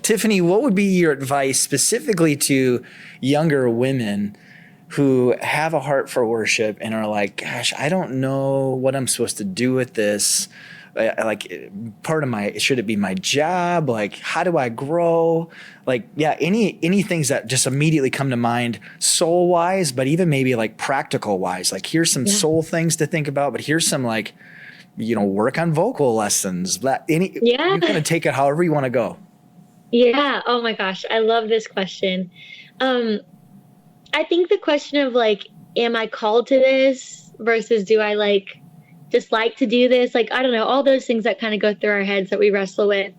Tiffany, what would be your advice specifically to younger women who have a heart for worship and are like, gosh, I don't know what I'm supposed to do with this. Like should it be my job? Like, how do I grow? Like, yeah, any things that just immediately come to mind soul wise, but even maybe like practical wise, like here's some soul things to think about, but here's some like, work on vocal lessons. You kind of take it however you want to go. Yeah. Oh my gosh. I love this question. I think the question of like, am I called to this versus do I just like to do this? Like, I don't know, all those things that kind of go through our heads that we wrestle with.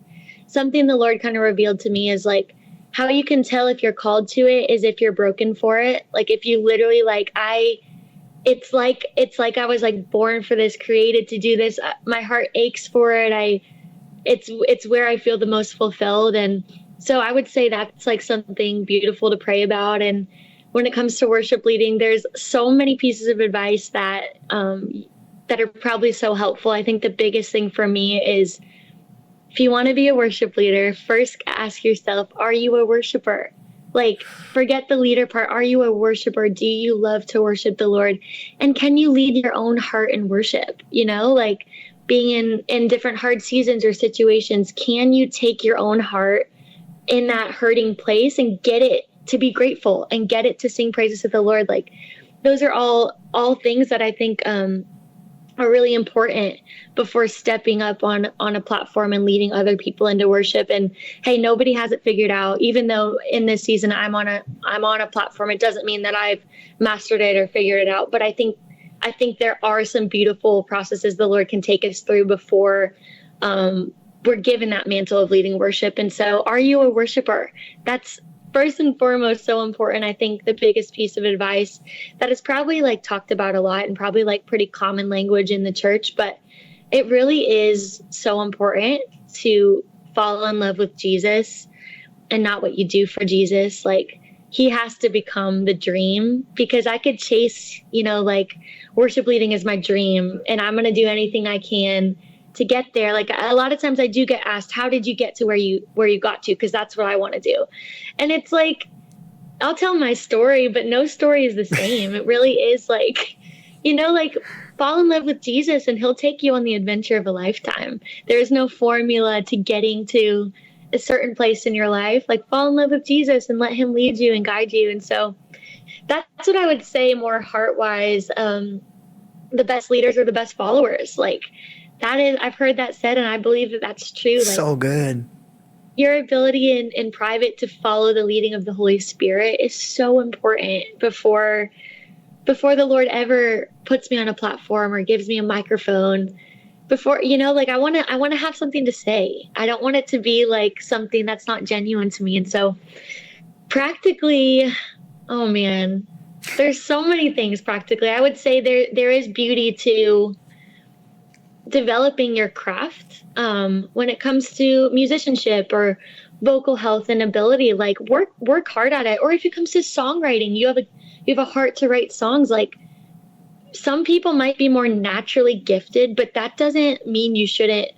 Something the Lord kind of revealed to me is like, how you can tell if you're called to it is if you're broken for it. Like if you literally it's like I was like born for this, created to do this. My heart aches for it. It's where I feel the most fulfilled. And so I would say that's like something beautiful to pray about. And when it comes to worship leading, there's so many pieces of advice that are probably so helpful. I think the biggest thing for me is if you want to be a worship leader, first ask yourself, are you a worshiper? Like, forget the leader part. Are you a worshiper? Do you love to worship the Lord? And can you lead your own heart in worship? Like being in different hard seasons or situations, can you take your own heart in that hurting place and get it to be grateful and get it to sing praises to the Lord? Like, those are all things that I think are really important before stepping up on a platform and leading other people into worship. And hey, nobody has it figured out. Even though in this season I'm on a platform, it doesn't mean that I've mastered it or figured it out. But I think there are some beautiful processes the Lord can take us through before we're given that mantle of leading worship. And so, are you a worshiper? That's first and foremost so important. I think the biggest piece of advice that is probably like talked about a lot and probably like pretty common language in the church, but it really is so important to fall in love with Jesus and not what you do for Jesus. Like, he has to become the dream, because I could chase, like worship leading is my dream and I'm going to do anything I can to get there. Like, a lot of times I do get asked, how did you get to where you got to? Because that's what I want to do. And it's like, I'll tell my story, but no story is the same. It really is like, like fall in love with Jesus and he'll take you on the adventure of a lifetime. There's no formula to getting to a certain place in your life. Like, fall in love with Jesus and let him lead you and guide you. And so that's what I would say more heart-wise. The best leaders are the best followers. Like, that is, I've heard that said, and I believe that that's true. Like, so good. Your ability in private to follow the leading of the Holy Spirit is so important before the Lord ever puts me on a platform or gives me a microphone. Before, like, I want to have something to say. I don't want it to be like something that's not genuine to me. And so practically, oh man, there's so many things practically. I would say there is beauty to developing your craft when it comes to musicianship or vocal health and ability. Like, work hard at it. Or if it comes to songwriting, you have a heart to write songs. Like, some people might be more naturally gifted, but that doesn't mean you shouldn't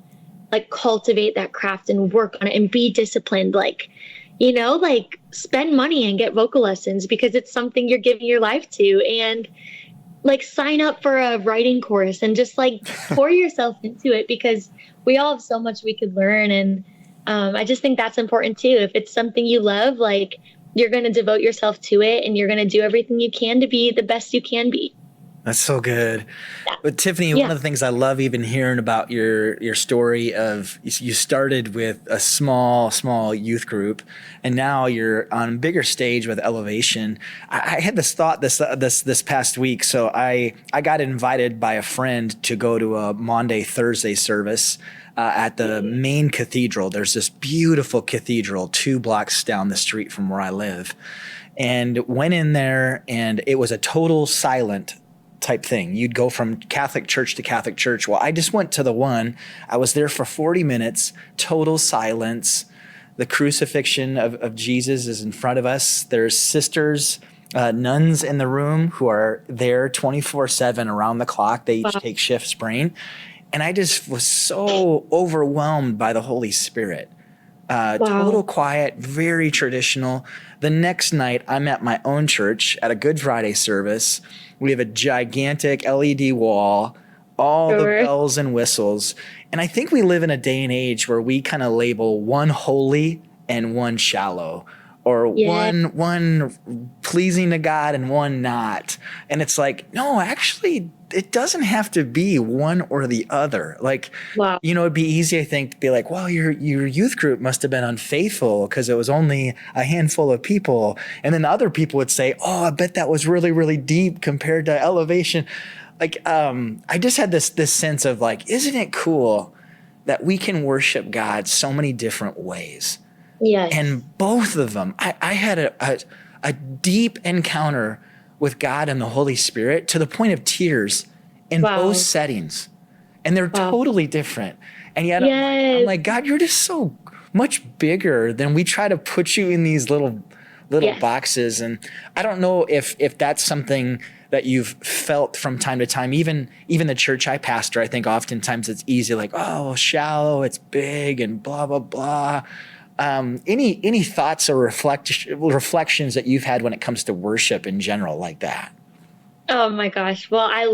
like cultivate that craft and work on it and be disciplined. Like, like spend money and get vocal lessons because it's something you're giving your life to, and like sign up for a writing course and just like pour yourself into it, because we all have so much we could learn. And I just think that's important too. If it's something you love, like, you're going to devote yourself to it and you're going to do everything you can to be the best you can be. That's so good. Yeah. But Tiffany, one of the things I love even hearing about your story of, you started with a small youth group and now you're on a bigger stage with Elevation. I had this thought this past week. So I got invited by a friend to go to a Maundy Thursday service at the main cathedral. There's this beautiful cathedral 2 blocks down the street from where I live, and went in there, and it was a total silent type thing. You'd go from Catholic church to Catholic church. Well, I just went to the one. I was there for 40 minutes, total silence. The crucifixion of Jesus is in front of us. There's sisters, nuns in the room who are there 24/7 around the clock. They each take shifts praying. And I just was so overwhelmed by the Holy Spirit. Total Wow. quiet, very traditional. The next night, I'm at my own church at a Good Friday service. We have a gigantic LED wall, all the Sure. bells and whistles. And I think we live in a day and age where we kind of label one holy and one shallow, or Yeah. one pleasing to God and one not. And it's like, no, actually, it doesn't have to be one or the other. Like, Wow. it'd be easy, I think, to be like, well, your youth group must have been unfaithful because it was only a handful of people. And then the other people would say, oh, I bet that was really, really deep compared to Elevation. Like, I just had this sense of like, isn't it cool that we can worship God so many different ways? Yes. And both of them, I had a deep encounter with God and the Holy Spirit to the point of tears in both Wow. settings. And they're Wow. totally different. And yet I'm Yes. like, God, you're just so much bigger than we try to put you in these little Yes. boxes. And I don't know if that's something that you've felt from time to time. Even the church I pastor, I think oftentimes it's easy, like, oh, shallow, it's big, and blah blah blah. Any thoughts or reflections that you've had when it comes to worship in general, like that? Oh my gosh. Well, I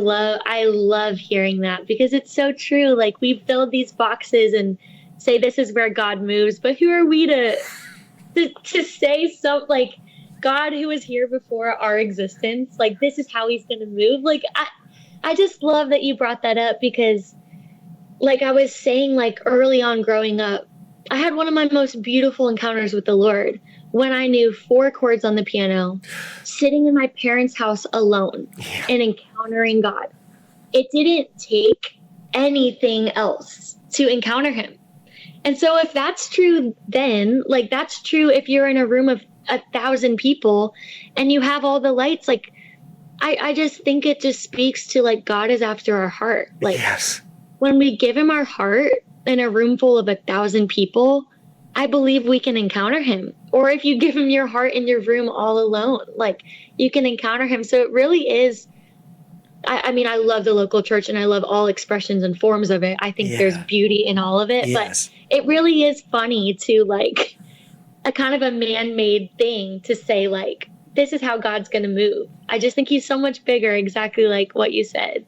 love hearing that because it's so true. Like we build these boxes and say this is where God moves, but who are we to say something like God who was here before our existence, like this is how he's going to move. Like I just love that you brought that up because like I was saying, like early on growing up, I had one of my most beautiful encounters with the Lord when I knew 4 chords on the piano, sitting in my parents' house alone Yeah. and encountering God. It didn't take anything else to encounter him. And so if that's true then, like that's true if you're in a room of 1,000 people and you have all the lights, like I just think it just speaks to like God is after our heart. Like Yes. when we give him our heart in a room full of 1,000 people, I believe we can encounter him. Or if you give him your heart in your room all alone, like you can encounter him. So it really is. I mean, I love the local church and I love all expressions and forms of it. I think there's Yeah. beauty in all of it, but Yes. it really is funny to like a kind of a man-made thing to say like, this is how God's going to move. I just think he's so much bigger, exactly like what you said.